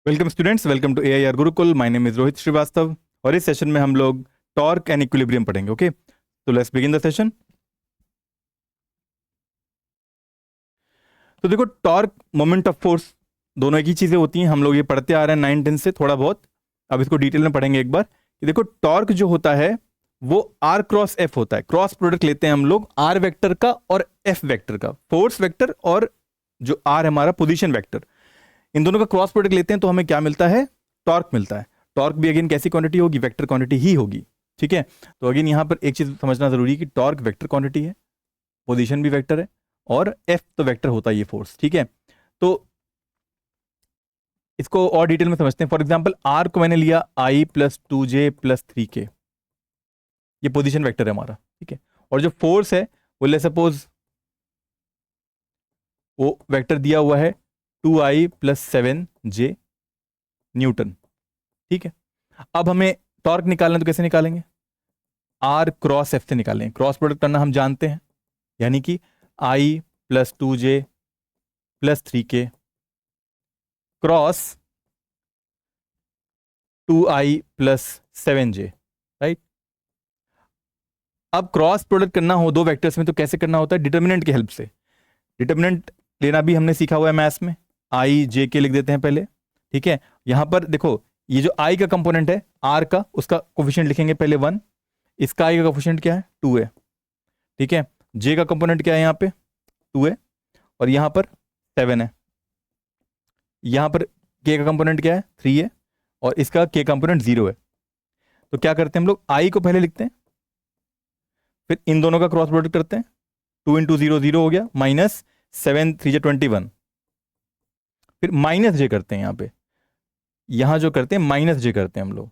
Welcome students, welcome to AIR Gurukul. My name is Rohit Shrivastava और इस session में हम लोग टॉर्क एंड इक्विलिब्रियम पढ़ेंगे। ओके, तो लेट्स बिगिन द सेशन। तो देखो, टॉर्क मोमेंट ऑफ फोर्स दोनों एक ही चीजें होती हैं। हम लोग ये पढ़ते आ रहे हैं 9-10 से थोड़ा बहुत। अब इसको डिटेल में पढ़ेंगे एक बार कि देखो, टॉर्क जो होता है वो आर क्रॉस एफ होता है। क्रॉस प्रोडक्ट लेते हैं हम लोग आर वेक्टर का और एफ वेक्टर का, फोर्स वेक्टर और जो आर हमारा पोजीशन वेक्टर, इन दोनों का क्रॉस प्रोडक्ट लेते हैं तो हमें क्या मिलता है? टॉर्क मिलता है। टॉर्क भी अगेन कैसी क्वांटिटी होगी? वेक्टर क्वांटिटी ही होगी। ठीक है, तो अगेन यहां पर एक चीज समझना जरूरी है कि टॉर्क वेक्टर क्वांटिटी है, पोजीशन भी वेक्टर है और एफ तो वेक्टर होता है ये फोर्स। ठीक है, तो इसको और डिटेल में समझते हैं। फॉर एग्जाम्पल आर को मैंने लिया आई प्लस 2J प्लस 3K, ये पोजीशन वेक्टर है हमारा। ठीक है, और जो फोर्स है वो ले सपोज वो वेक्टर दिया हुआ है 2I प्लस 7J न्यूटन। ठीक है, अब हमें टॉर्क निकालना है तो कैसे निकालेंगे? आर क्रॉस एफ से निकालेंगे। क्रॉस प्रोडक्ट करना हम जानते हैं, यानी कि I plus 2J plus 3K cross 2I plus 7J, right. अब क्रॉस प्रोडक्ट करना हो दो वेक्टर्स में तो कैसे करना होता है? डिटर्मिनेंट की हेल्प से। डिटर्मिनेंट लेना भी हमने सीखा हुआ है मैथ्स में। आई जे के लिख देते हैं पहले। ठीक है, यहां पर देखो, ये जो आई का कंपोनेंट है आर का, उसका कोफिशिएंट लिखेंगे पहले 1। इसका आई का कोफिशिएंट क्या है? 2 है। ठीक है, जे का कंपोनेंट क्या है? यहाँ पे 2 है और यहां पर 7 है। यहां पर के का कंपोनेंट क्या है? 3 है और इसका के कंपोनेंट 0 है। तो क्या करते हैं हम लोग? आई को पहले लिखते हैं, फिर इन दोनों का क्रॉस प्रोडक्ट करते हैं। 2 इंटू 0 0 हो गया, माइनस 7 3 21, फिर माइनस जे करते हैं यहाँ पे। यहां जो करते हैं माइनस जे करते हैं हम लोग।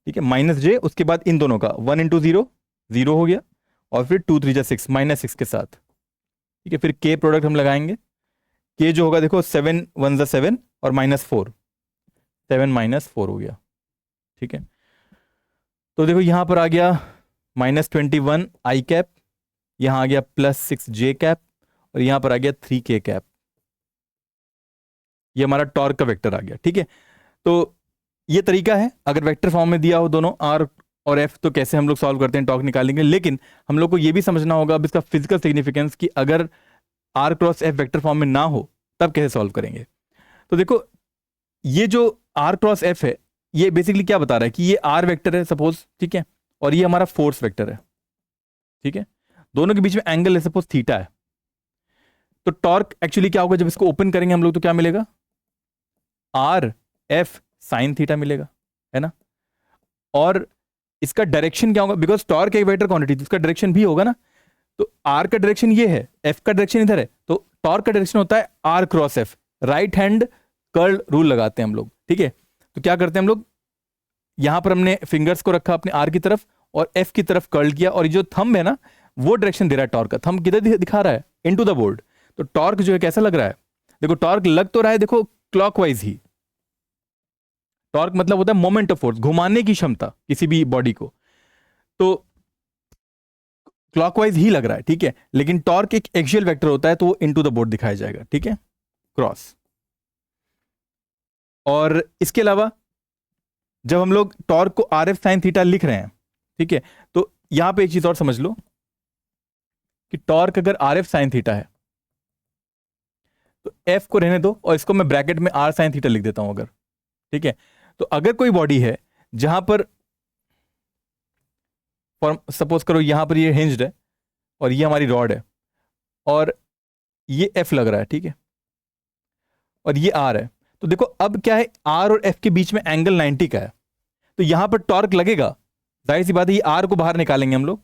ठीक है, माइनस जे, उसके बाद इन दोनों का 1 इंटू 0 0 हो गया और फिर 2 3 6 माइनस 6 के साथ। ठीक है, फिर के प्रोडक्ट हम लगाएंगे। के जो होगा देखो 7 1 7 और माइनस 4, 7 माइनस 4 हो गया। ठीक है, तो देखो यहां पर आ गया माइनस 21 आई कैप, यहां आ गया प्लस 6 जे कैप और यहां पर आ गया 3K कैप। ये हमारा टॉर्क का वेक्टर आ गया। ठीक है, तो ये तरीका है। अगर वेक्टर फॉर्म में दिया हो दोनों आर और एफ तो कैसे हम लोग सॉल्व करते हैं, टॉर्क निकालेंगे। लेकिन हम लोग को ये भी समझना होगा अब इसका फिजिकल सिग्निफिकेंस कि अगर R cross F vector form में ना हो तब कैसे सॉल्व करेंगे। तो देखो, ये जो आर क्रॉस एफ है ये बेसिकली क्या बता रहा है कि ये आर वेक्टर है सपोज, ठीक है, और ये हमारा फोर्स वेक्टर है। ठीक है, दोनों के बीच में एंगल है सपोज थीटा है। तो टॉर्क एक्चुअली क्या होगा? जब इसको ओपन करेंगे हम लोग तो क्या मिलेगा? आर एफ साइन थीटा मिलेगा, है ना। और इसका डायरेक्शन क्या होगा? बिकॉज टॉर्क एक वेक्टर क्वांटिटी, तो इसका डायरेक्शन भी होगा ना। तो आर का डायरेक्शन ये है, एफ का डायरेक्शन इधर है, तो टॉर्क का डायरेक्शन होता है R cross F. Right hand curl rule लगाते हैं हम लोग। ठीक है, तो क्या करते हैं हम लोग? यहां पर हमने फिंगर्स को रखा अपने आर की तरफ और एफ की तरफ कर्ल किया, और ये जो थंब है ना वो डायरेक्शन दे रहा है टॉर्क का। थंब किधर दिखा रहा है? Into the board. तो टॉर्क जो है कैसा लग रहा है? देखो, टॉर्क लग तो रहा है देखो क्लॉकवाइज ही। टॉर्क मतलब होता है मोमेंट ऑफ फोर्स, घुमाने की क्षमता किसी भी बॉडी को, तो क्लॉकवाइज ही लग रहा है। ठीक है, लेकिन टॉर्क एक एक्सियल वेक्टर होता है तो वो इनटू द बोर्ड दिखाया जाएगा। ठीक है, क्रॉस। और इसके अलावा जब हम लोग टॉर्क को आर एफ साइन थीटा लिख रहे हैं, ठीक है, तो यहां पे एक चीज और समझ लो कि टॉर्क अगर आर एफ साइन थीटा है तो एफ को रहने दो और इसको मैं ब्रैकेट में आर साइन थीटा लिख देता हूं अगर। ठीक है, तो अगर कोई बॉडी है जहां पर सपोज करो यहां पर ये हिंज्ड है और ये हमारी रॉड है और ये एफ लग रहा है, ठीक है, और ये आर है, तो देखो अब क्या है, आर और एफ के बीच में एंगल 90 का है, तो यहां पर टॉर्क लगेगा। जाहिर सी बात है, ये आर को बाहर निकालेंगे हम लोग,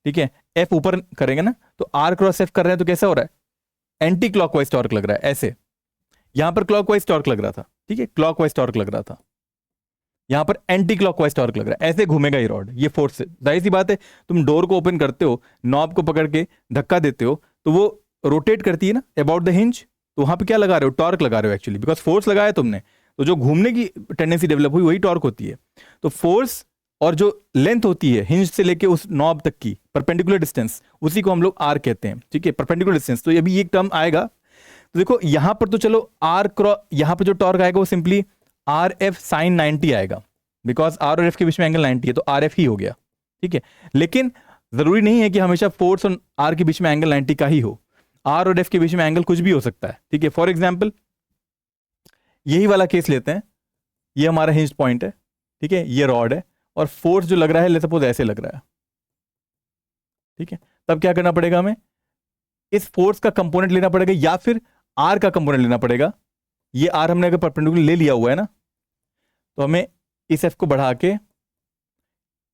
ठीक है, एफ ऊपर करेंगे ना, तो आर क्रॉस एफ कर रहे हैं तो कैसा हो रहा है? एंटी क्लॉकवाइज टॉर्क लग रहा है ऐसे। यहां पर क्लॉकवाइज टॉर्क लग रहा था, ठीक है, क्लॉकवाइज टॉर्क लग रहा था, यहां पर एंटी क्लॉकवाइज टॉर्क लग रहा है, ऐसे घूमेगा ये रॉड, ये फोर्स से। जाहिर सी बात है, तुम डोर को ओपन करते हो, नॉब को पकड़ के धक्का देते हो तो वो रोटेट करती है ना अबाउट द हिंज, तो वहां पे क्या लगा रहे हो? टॉर्क लगा रहे हो एक्चुअली, बिकॉज फोर्स लगाया तुमने, तो जो घूमने की टेंडेंसी डेवलप हुई वही टॉर्क होती है। तो फोर्स और जो लेंथ होती है हिंज से लेके उस नॉब तक की परपेंडिकुलर डिस्टेंस, उसी को हम लोग आर कहते हैं। ठीक है, परपेंडिकुलर डिस्टेंस। तो अभी एक टर्म आएगा, तो देखो यहां पर तो चलो आर क्रॉस, यहां पर जो टॉर्क आएगा वो सिंपली आर एफ साइन 90 आएगा, बिकॉज आर और एफ के बीच में एंगल 90 है, तो आर एफ ही हो गया, ठीक है। लेकिन जरूरी नहीं है कि हमेशा फोर्स और आर के बीच में एंगल 90 का ही हो, आर और एफ के बीच में एंगल कुछ भी हो सकता है, ठीक है। फॉर एग्जाम्पल यही वाला केस लेते हैं, ये हमारा हिंज पॉइंट है, ठीक है, ये रॉड है, और फोर्स जो लग रहा है, लेट्स सपोज ऐसे लग रहा है, ठीक है। तब क्या करना पड़ेगा हमें, इस फोर्स का कंपोनेंट लेना पड़ेगा या फिर आर का कंपोनेंट लेना पड़ेगा। ये आर हमने अगर परपेंडिकुलर ले लिया हुआ है ना, तो हमें इस एफ को बढ़ा के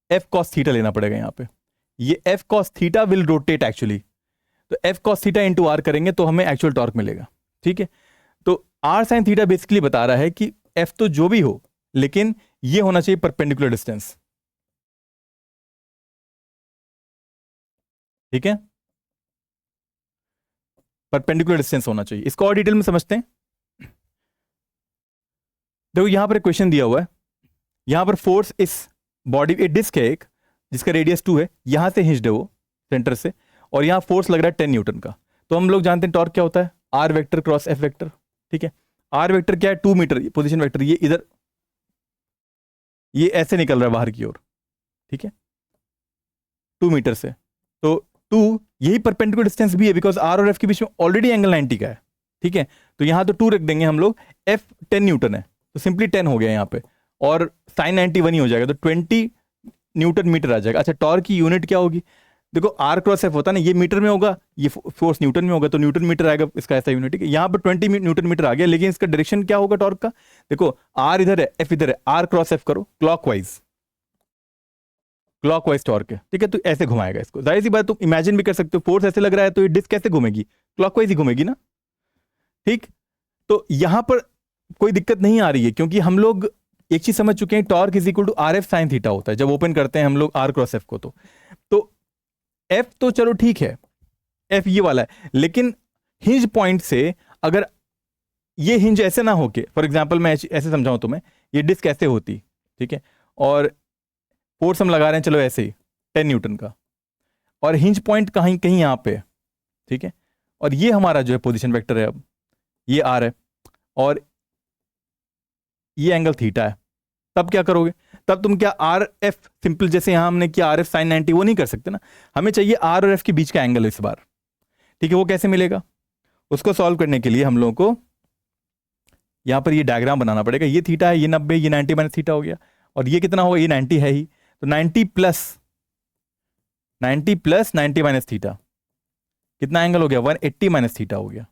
एफ कॉस थीटा लेना पड़ेगा यहां पे। ये F cos theta will rotate actually, तो F cos theta into R करेंगे तो हमें एक्चुअल टॉर्क मिलेगा, ठीक है। तो आर साइन थीटा बेसिकली बता रहा है कि एफ तो जो भी हो, लेकिन ये होना चाहिए परपेंडिकुलर डिस्टेंस, ठीक है, परपेंडिकुलर डिस्टेंस होना चाहिए। इसको और डिटेल में समझते हैं। देखो यहां पर एक क्वेश्चन दिया हुआ है, यहां पर फोर्स इस बॉडी, एक डिस्क है एक जिसका रेडियस 2 है, यहां से हिंज्ड है वो सेंटर से, और यहां फोर्स लग रहा है 10 न्यूटन का। तो हम लोग जानते हैं टॉर्क क्या होता है, R vector cross F vector, ठीक है। आर वेक्टर क्या है, 2 मीटर पोजीशन वेक्टर, ये इधर ये ऐसे निकल रहा है बाहर की ओर, ठीक है, 2 मीटर से। तो 2 यही परपेंडिकुलर डिस्टेंस भी है, बिकॉज आर और एफ के बीच में ऑलरेडी एंगल 90 का है, ठीक है। तो यहां तो 2 रख देंगे हम लोग, एफ 10 न्यूटन है तो सिंपली 10 हो गया यहाँ पे, और साइन 90 1 ही हो जाएगा, तो 20 न्यूटन मीटर आ जाएगा। अच्छा, टॉर्क की यूनिट क्या होगी, देखो आर क्रॉस एफ होता है ना, ये मीटर में होगा, ये फोर्स न्यूटन में होगा, तो न्यूटन मीटर आएगा इसका ऐसा यूनिट, ठीक है। यहाँ पर 20 न्यूटन मीटर आ गया, लेकिन इसका डायरेक्शन क्या होगा टॉर्क का, देखो आर इधर है, एफ इधर है, आर क्रॉस एफ करो क्लॉकवाइज, क्लॉकवाइज टॉर्क है, ठीक है। तो ऐसे घुमाएगा इसको, जाहिर सी बात तुम इमेजिन भी कर सकते हो, फोर्स ऐसे लग रहा है तो ये डिस्क कैसे घूमेगी, क्लॉकवाइज ही घूमेगी ना, ठीक। तो यहां पर कोई दिक्कत नहीं आ रही है, क्योंकि हम लोग एक चीज समझ चुके हैं, torque is equal to R F sine theta होता है जब ओपन करते हैं हम लोग आर क्रॉस एफ को। तो एफ तो चलो ठीक है, एफ ये वाला है, लेकिन हिंज पॉइंट से अगर ये हिंज ऐसे ना होके, फॉर एग्जांपल मैं ऐसे समझाऊं तुम्हें, ये डिस्क ऐसे होती, ठीक है, और फोर्स हम लगा रहे हैं चलो ऐसे ही 10 न्यूटन का, और हिंज पॉइंट कहीं कहीं यहां पे, ठीक है, और ये हमारा जो है पोजीशन वेक्टर है, अब ये आर है और ये एंगल थीटा है, तब क्या करोगे, तब तुम क्या आर एफ सिंपल जैसे यहां हमने किया आर एफ साइन 90 वो नहीं कर सकते ना, हमें चाहिए आर और एफ के बीच का एंगल इस बार, ठीक है। वो कैसे मिलेगा, उसको सॉल्व करने के लिए हम लोगों को यहां पर ये डायग्राम बनाना पड़ेगा, ये थीटा है, ये 90, ये 90 माइनस थीटा हो गया, और ये कितना होगा, ये 90 है ही, तो 90 प्लस 90 माइनस थीटा, कितना एंगल हो गया, 180 माइनस थीटा हो गया,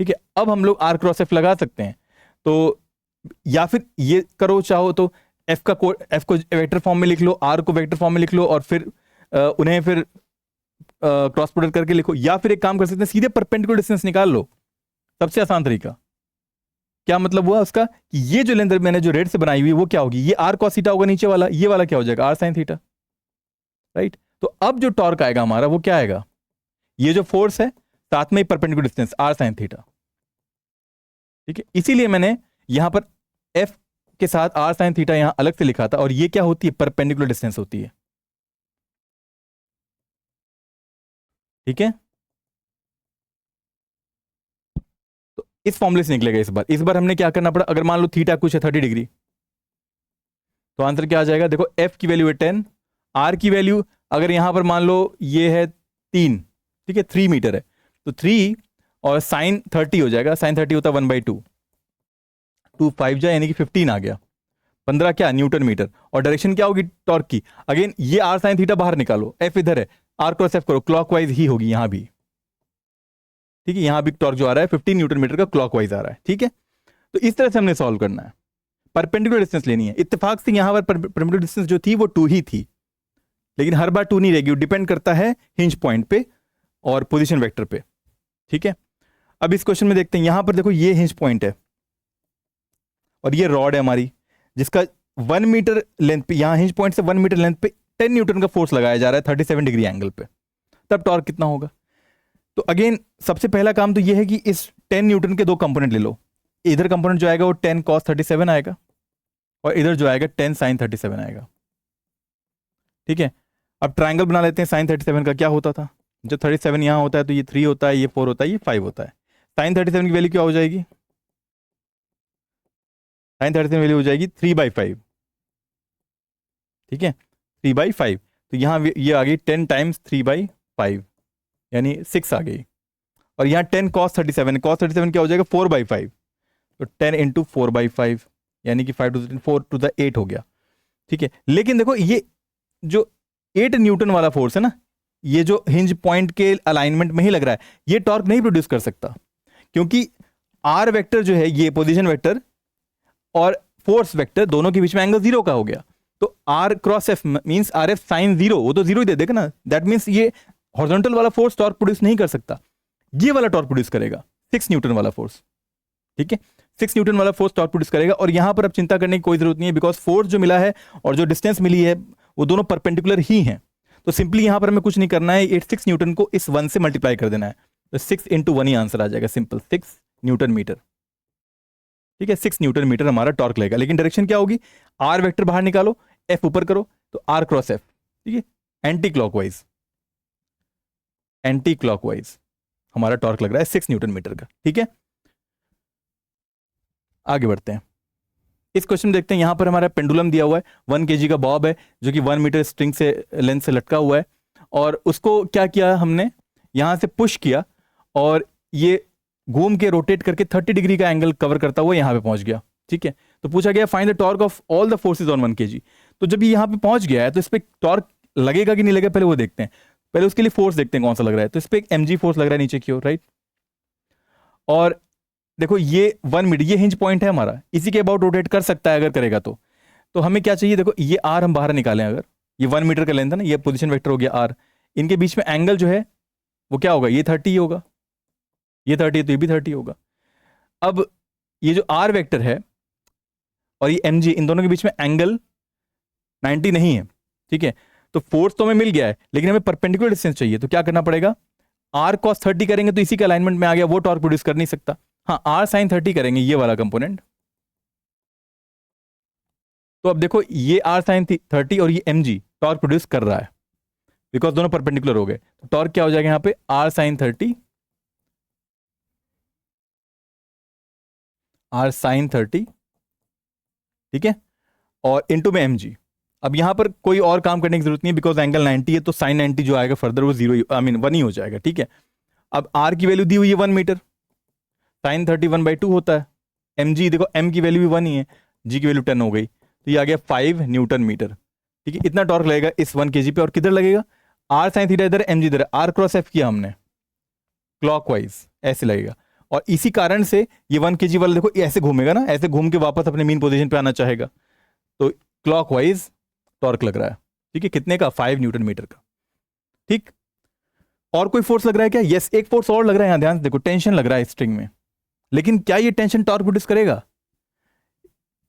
ठीक है। अब हम लोग आर क्रॉस एफ लगा सकते हैं, तो या फिर ये करो चाहो तो एफ को वेक्टर फॉर्म में लिख लो, आर को वेक्टर फॉर्म में लिख लो, और फिर उन्हें फिर क्रॉस प्रोडक्ट करके लिखो, या फिर एक काम कर सकते हैं सीधे परपेंडिकुलर डिस्टेंस निकाल लो, सबसे आसान तरीका। क्या मतलब हुआ उसका, कि ये जो लेंथ मैंने जो रेड से बनाई हुई वो क्या होगी, ये आर कॉस थीटा होगा, नीचे वाला ये वाला क्या हो जाएगा, आर साइन थीटा, राइट। तो अब जो टॉर्क आएगा हमारा वो क्या आएगा, ये जो फोर्स है साथ में ही perpendicular distance R sine theta, ठीक है। इसीलिए मैंने यहां पर एफ के साथ आर साइन थीटा यहां अलग से लिखा था, और ये क्या होती है, परपेंडिकुलर डिस्टेंस होती है, ठीक है। तो इस फॉर्मूले से निकलेगा इस बार हमने क्या करना पड़ा, अगर मान लो थीटा कुछ है 30 डिग्री, तो आंसर क्या आ जाएगा, देखो एफ की वैल्यू है 10, आर की वैल्यू अगर यहां पर मान लो ये है 3, ठीक है, 3 मीटर है, तो 3 और साइन 30 हो जाएगा, साइन 30 होता है 1/2, 2 5 जा यानी कि 15 आ गया, 15 क्या न्यूटन मीटर, और डायरेक्शन क्या होगी टॉर्क की, अगेन ये आर साइन थीटा बाहर निकालो, एफ इधर है, आर क्रॉस एफ करो, क्लॉकवाइज ही होगी यहां भी, ठीक है। यहां भी टॉर्क जो आ रहा है 15 न्यूटन मीटर का क्लॉकवाइज आ रहा है, ठीक है। तो इस तरह से हमने सॉल्व करना है, परपेंडिकुलर डिस्टेंस लेनी है। इत्तेफाक से यहां पर परपेंडिकुलर डिस्टेंस जो थी वो 2 ही थी, लेकिन हर बार 2 नहीं रहेगी, डिपेंड करता है हिंज पॉइंट पे और पोजीशन वेक्टर पे, ठीक है। अब इस क्वेश्चन में देखते हैं, यहां पर देखो ये हिंज पॉइंट है और ये रॉड है हमारी, जिसका 1 मीटर लेंथ पे, यहां हिंज पॉइंट से 1 मीटर लेंथ पे 10 न्यूटन का फोर्स लगाया जा रहा है 37 डिग्री एंगल पे, तब टॉर्क कितना होगा। तो अगेन सबसे पहला काम तो यह है कि इस 10 न्यूटन के 2 कंपोनेंट ले लो, इधर कंपोनेंट जो आएगा वो 10 cos 37 आएगा, और इधर जो आएगा 10 sin 37 आएगा, ठीक है। अब ट्राइंगल बना लेते हैं, sin 37 का क्या होता था, जब 37 यहां होता है तो ये 3 होता है, ये 4 होता है, ये 5 होता है, साइन 37 की वैल्यू क्या हो जाएगी? साइन 37 वैल्यू हो जाएगी 3/5, ठीक है, 3/5। तो यहाँ ये आ गई 10 टाइम्स 3/5 यानी 6 आ गई। और यहाँ 10 cos 37, cos 37 क्या हो जाएगा? 4/5। तो 10 इंटू 4/5 यानी कि 5 to 4 to the 8 हो गया, ठीक है। लेकिन देखो ये जो 8 न्यूटन वाला फोर्स है ना, ये जो हिंज पॉइंट के अलाइनमेंट में ही लग रहा है, ये टॉर्क नहीं प्रोड्यूस कर सकता, क्योंकि आर वेक्टर जो है, ये पोजीशन वेक्टर और फोर्स वेक्टर दोनों के बीच में एंगल 0 का हो गया। तो R cross F means R F sine 0, वो तो 0 ही दे देगा ना। दैट मींस ये हॉरिजॉन्टल वाला फोर्स टॉर्क प्रोड्यूस नहीं कर सकता, ये वाला टॉर्क प्रोड्यूस करेगा, 6 न्यूटन वाला फोर्स, ठीक है। 6 न्यूटन वाला फोर्स टॉर्क प्रोड्यूस करेगा। और यहां पर अब चिंता करने की कोई जरूरत नहीं है, बिकॉज फोर्स जो मिला है और जो डिस्टेंस मिली है वो दोनों परपेंडिकुलर ही हैं। तो सिंपली यहां पर हमें कुछ नहीं करना है, 6 न्यूटन को इस 1 से मल्टीप्लाई कर देना है, तो 6 इंटू 1 ही आंसर आ जाएगा, सिंपल 6 न्यूटन मीटर, ठीक है। 6 न्यूटन मीटर हमारा टॉर्क लगेगा। लेकिन डायरेक्शन क्या होगी? आर वेक्टर बाहर निकालो, एफ ऊपर करो, तो आर क्रॉस एफ, ठीक है, एंटी क्लॉकवाइज, एंटी क्लॉकवाइज हमारा टॉर्क लग रहा है 6 न्यूटन मीटर का, ठीक है। आगे बढ़ते हैं, इस क्वेश्चन में देखते हैं। यहां पर हमारा पेंडुलम दिया हुआ है, 1 kg का बॉब है जो कि 1 मीटर स्ट्रिंग से लेंथ से लटका हुआ है, और उसको क्या किया हमने, यहां से पुश किया और ये घूम के रोटेट करके 30 डिग्री का एंगल कवर करता हुआ यहां पे पहुंच गया, ठीक है। तो पूछा गया find the torque of all the forces on 1 kg। तो जब ये यहां पे पहुंच गया है तो इस पे टॉर्क लगेगा कि नहीं लगेगा, पहले वो देखते हैं। पहले उसके लिए फोर्स देखते हैं कौन सा लग रहा है। तो इस पे एक mg फोर्स लग रहा है नीचे की ओर, राइट। और देखो ये 1 मीटर, ये हिंज पॉइंट है हमारा, इसी के अबाउट रोटेट कर सकता है अगर करेगा तो हमें क्या चाहिए? देखो ये आर हम बाहर निकालें, अगर ये 1 मीटर का लेंथ है ना, ये पोजीशन वेक्टर हो गया आर, इनके बीच में एंगल जो है वो क्या होगा? ये 30 होगा, ये 30 है तो ये भी 30 होगा। अब ये जो आर वेक्टर है और ये एम जी, इन दोनों के बीच में एंगल 90 नहीं है, ठीक है। तो फोर्स तो हमें मिल गया है, लेकिन हमें परपेंडिकुलर डिस्टेंस चाहिए, तो क्या करना पड़ेगा? आर cos 30 करेंगे तो इसी के अलाइनमेंट में आ गया, वो टॉर्क प्रोड्यूस कर नहीं सकता। हाँ, आर साइन 30 करेंगे, ये वाला कंपोनेंट। तो अब देखो ये आर साइन 30 और ये एम जी टॉर्क प्रोड्यूस कर रहा है, बिकॉज दोनों परपेंडिकुलर हो गए। तो टॉर्क क्या हो जाएगा यहाँ पे? आर साइन 30, आर साइन 30, ठीक है, और इंटू में एम जी। अब यहां पर कोई और काम करने की जरूरत नहीं है, बिकॉज एंगल 90 है, तो साइन 90 जो आएगा फर्दर वो 0 आई मीन 1 ही हो जाएगा, ठीक है। अब आर की वैल्यू दी हुई है 1 मीटर, साइन 30 1/2 होता है। एम जी देखो, एम की वैल्यू भी 1 ही है, जी की वैल्यू 10 हो गई, तो ये आ गया 5 न्यूटन मीटर, ठीक है। इतना टॉर्क लगेगा इस 1 kg पे। और किधर लगेगा? आर साइन थीटा इधर, एम जी इधर, आर क्रॉस एफ किया हमने क्लॉकवाइज, ऐसे लगेगा। और इसी कारण से ये 1 kg वाला देखो ऐसे घूमेगा ना, ऐसे घूम के वापस अपने मीन पोजीशन पे आना चाहेगा, तो क्लॉकवाइज टॉर्क लग रहा है, ठीक है। कितने का? 5 न्यूटन मीटर का, ठीक। और कोई फोर्स लग रहा है क्या? यस, एक फोर्स और लग रहा है यहां, ध्यान से देखो, टेंशन लग रहा है स्ट्रिंग में। लेकिन क्या ये टेंशन टॉर्क प्रोड्यूस करेगा?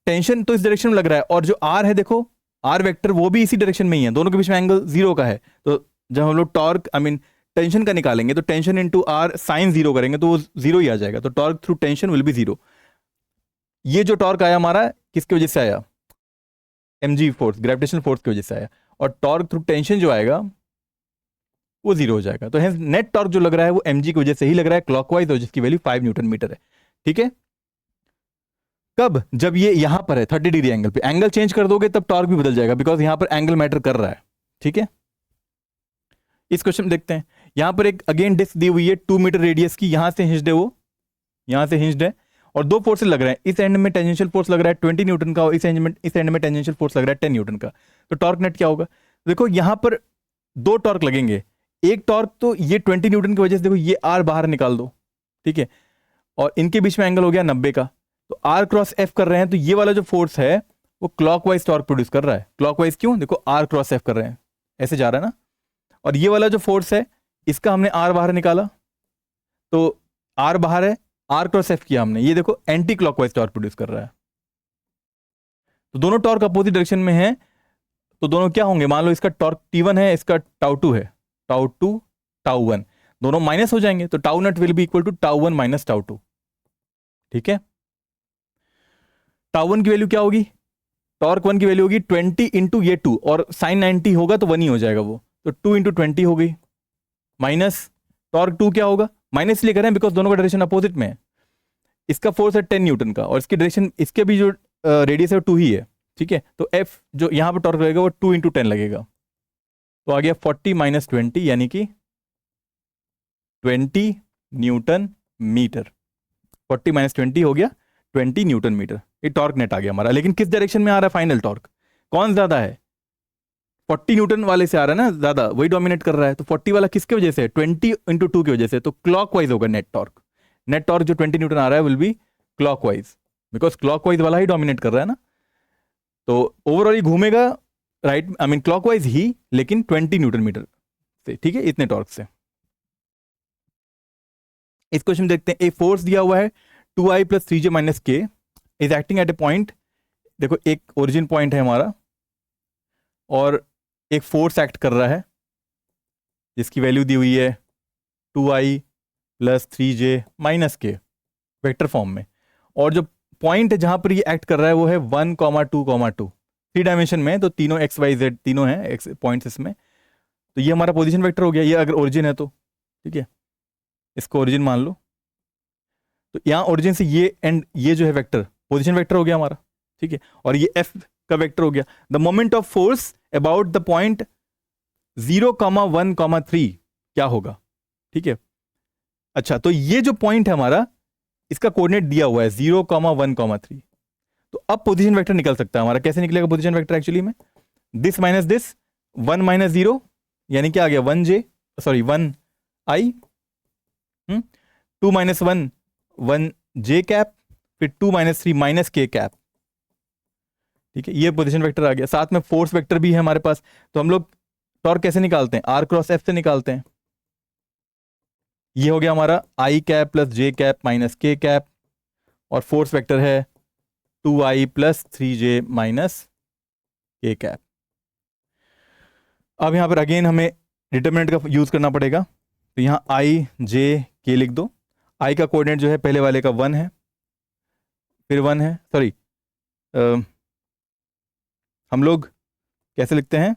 टेंशन तो इस डायरेक्शन में लग रहा है, और जो आर है देखो, आर वेक्टर वो भी इसी डायरेक्शन में ही है, दोनों के बीच में एंगल 0 का है। तो जब हम लोग टॉर्क आई मीन टेंशन का निकालेंगे, तो टेंशन इंटू आर साइन 0 करेंगे तो वो 0 ही आ जाएगा, तो torque through tension will be 0। ये जो टॉर्क आया हमारा किसकी वजह से आया? mg फोर्स, ग्रेविटेशनल फोर्स की वजह से आया। और टॉर्क थ्रू टेंशन जो आएगा वो 0 हो जाएगा। तो हेंस नेट टॉर्क जो लग रहा है वो mg की वजह से ही लग रहा है क्लॉकवाइज, और जिसकी वैल्यू 5 न्यूटन मीटर है, ठीक है। कब? जब ये यहां पर है 30 डिग्री एंगल पे, एंगल चेंज कर दोगे तब टॉर्क भी बदल जाएगा, बिकॉज यहां पर एंगल मैटर कर रहा है, ठीक है। इस क्वेश्चन में देखते हैं, यहां पर एक अगेन डिस्क दी हुई है 2 मीटर रेडियस की, यहां से हिंज्ड है, वो यहां से हिंज्ड है, और दो फोर्सेस लग रहे हैं। इस एंड में टेंजेंशियल फोर्स लग रहा है 20 न्यूटन का, और इस एंड में टेंजेंशियल फोर्स लग रहा है 10 न्यूटन का। तो टॉर्क नेट क्या होगा? देखो यहां पर दो टॉर्क लगेंगे, एक टॉर्क तो ये 20 न्यूटन की वजह से, देखो ये आर बाहर निकाल दो, ठीक है, और इनके बीच में एंगल हो गया 90 का, तो आर क्रॉस एफ कर रहे हैं, तो ये वाला जो फोर्स है वो क्लॉकवाइज टॉर्क प्रोड्यूस कर रहा है। क्लॉकवाइज क्यों? देखो आर क्रॉस एफ कर रहे हैं, ऐसे जा रहा है ना, और ये वाला जो फोर्स है इसका हमने आर बाहर निकाला, तो आर बाहर है, आर क्रॉस एफ किया हमने, ये देखो एंटी क्लॉकवाइज टॉर्क प्रोड्यूस कर रहा है। तो दोनों टॉर्क अपोजिट डायरेक्शन में है, तो दोनों क्या होंगे? मान लो इसका टॉर्क T1 है, इसका टाउ 2 है, टाउ 2 टाउ 1, दोनों माइनस हो जाएंगे, तो tau net will be equal to tau 1 minus tau 2, ठीक है। टाउ 1 की वैल्यू क्या होगी? टॉर्क 1 की वैल्यू होगी 20 इंटू ये 2, और साइन 90 होगा तो 1 ही हो जाएगा वो, तो 2 इंटू 20 हो गई, माइनस टॉर्क 2 क्या होगा? माइनस इसलिए कर रहे हैं बिकॉज दोनों का डायरेक्शन अपोजिट में है। इसका फोर्स है 10 न्यूटन का और इसकी डायरेक्शन, इसके भी जो रेडियस है वो 2 ही है, ठीक है। तो एफ जो यहाँ पर टॉर्क लगेगा वो 2 × 10 लगेगा, तो आ गया 40 - 20 यानी कि 20 न्यूटन मीटर। 40 - 20 हो गया 20 न्यूटन मीटर। ये टॉर्क नेट आ गया हमारा। लेकिन किस डायरेक्शन में आ रहा है फाइनल टॉर्क, कौन ज्यादा है? 40 न्यूटन वाले से आ रहा है ना ज्यादा, वही डोमिनेट कर रहा है। तो 40 वाला किसके वजह से? 20 × 2 की वजह से। तो क्लॉकवाइज होगा नेट टॉर्क। नेट टॉर्क जो 20 न्यूटन आ रहा है will be clockwise, because clockwise वाला ही डोमिनेट कर रहा है ना। तो ओवरऑल ही घूमेगा राइट, आई मीन क्लॉकवाइज ही, लेकिन 20 न्यूटन मीटर से, ठीक है, इतने टॉर्क से। इस क्वेश्चन में देखते हैं, एक फोर्स दिया हुआ है 2i + 3j - k is acting at A point. देखो एक ओरिजिन पॉइंट है हमारा और एक फोर्स एक्ट कर रहा है जिसकी वैल्यू दी हुई है 2i + 3j - k vector form में। और जो पॉइंट है जहां पर ये एक्ट कर रहा है वो है 1, 2, 2 3 डायमेंशन में। तो तीनों x, y, z तीनों हैं एक्स पॉइंट्स इसमें। तो ये हमारा पोजीशन वेक्टर हो गया, ये अगर ओरिजिन है तो, ठीक है, इसको ओरिजिन मान लो। तो यहाँ ओरिजिन से ये एंड ये जो है वेक्टर पोजीशन वेक्टर हो गया हमारा, ठीक है। और ये f का वेक्टर हो गया। The moment of force about the point 0, 1, 3 क्या होगा, ठीक है। अच्छा, तो ये जो पॉइंट है हमारा, इसका कोऑर्डिनेट दिया हुआ है 0, 1, 3। तो अब पोजीशन वेक्टर निकल सकता है हमारा। कैसे निकलेगा पोजीशन वेक्टर एक्चुअली में? दिस माइनस दिस, 1 - 0 यानी क्या आ गया 1i, 2 - 1 1j कैप, फिर 2 - 3 - k कैप, ठीक है। ये पोजीशन वेक्टर आ गया। साथ में फोर्स वेक्टर भी है हमारे पास। तो हम लोग टॉर्क कैसे निकालते हैं? r × f से निकालते हैं। ये हो गया हमारा i cap + j cap - k cap, और फोर्स वेक्टर है 2i + 3j - k कैप। अब यहां पर अगेन हमें डिटरमिनेंट का यूज करना पड़ेगा। तो यहां i, j, k लिख दो। i का कोऑर्डिनेट जो है पहले वाले का 1 है, फिर 1 है, सॉरी हम लोग कैसे लिखते हैं?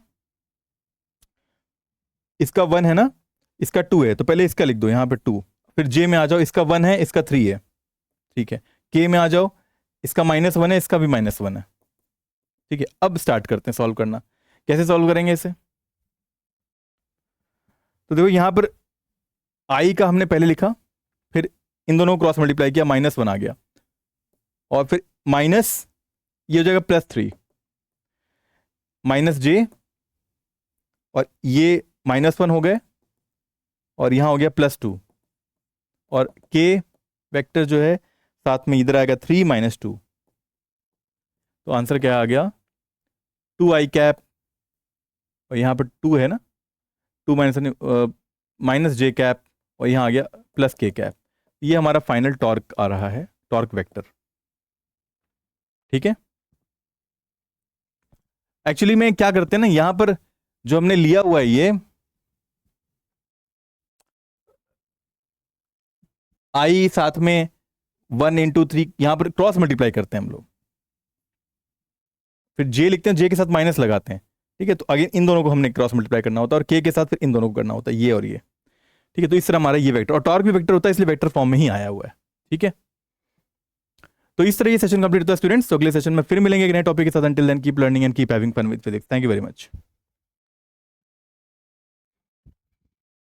इसका 1 है ना, इसका 2 है, तो पहले इसका लिख दो यहां पे 2। फिर j में आ जाओ, इसका 1 है, इसका 3 है, ठीक है। k में आ जाओ, इसका -1 है, इसका भी -1 है, ठीक है। अब स्टार्ट करते हैं सॉल्व करना। कैसे सॉल्व करेंगे इसे? तो देखो यहां पर i का हमने पहले लिखा, फिर इन दोनों को क्रॉस मल्टीप्लाई किया, -1 आ गया, और फिर माइनस ये हो जाएगा +3 -j, और ये -1 हो गए, और यहां हो गया +2, और k वेक्टर जो है साथ में इधर आएगा 3 - 2। तो आंसर क्या आ गया? 2i कैप, और यहां पर 2 है ना, 2 -j कैप, और यहां आ गया +k कैप। ये हमारा फाइनल टॉर्क आ रहा है, टॉर्क वेक्टर, ठीक है। एक्चुअली में क्या करते हैं ना, यहां पर जो हमने लिया हुआ है ये i साथ में 1 × 3, यहां पर क्रॉस मल्टीप्लाई करते हैं हम लोग, फिर j लिखते हैं, j के साथ माइनस लगाते हैं, ठीक है। तो अगेन इन दोनों को हमने क्रॉस मल्टीप्लाई करना होता है, और k के साथ फिर इन दोनों को करना होता है, ये और ये, ठीक है। तो इस तरह हमारा ये वेक्टर, और टॉर्क भी वेक्टर होता है, इसलिए वेक्टर फॉर्म में ही आया हुआ है, ठीक है। तो इस तरह ये सेशन कंप्लीट होता है स्टूडेंट्स। तो अगले सेशन में फिर मिलेंगे एक नए टॉपिक के साथ। Until then keep learning and keep having fun with physics. Thank you very much.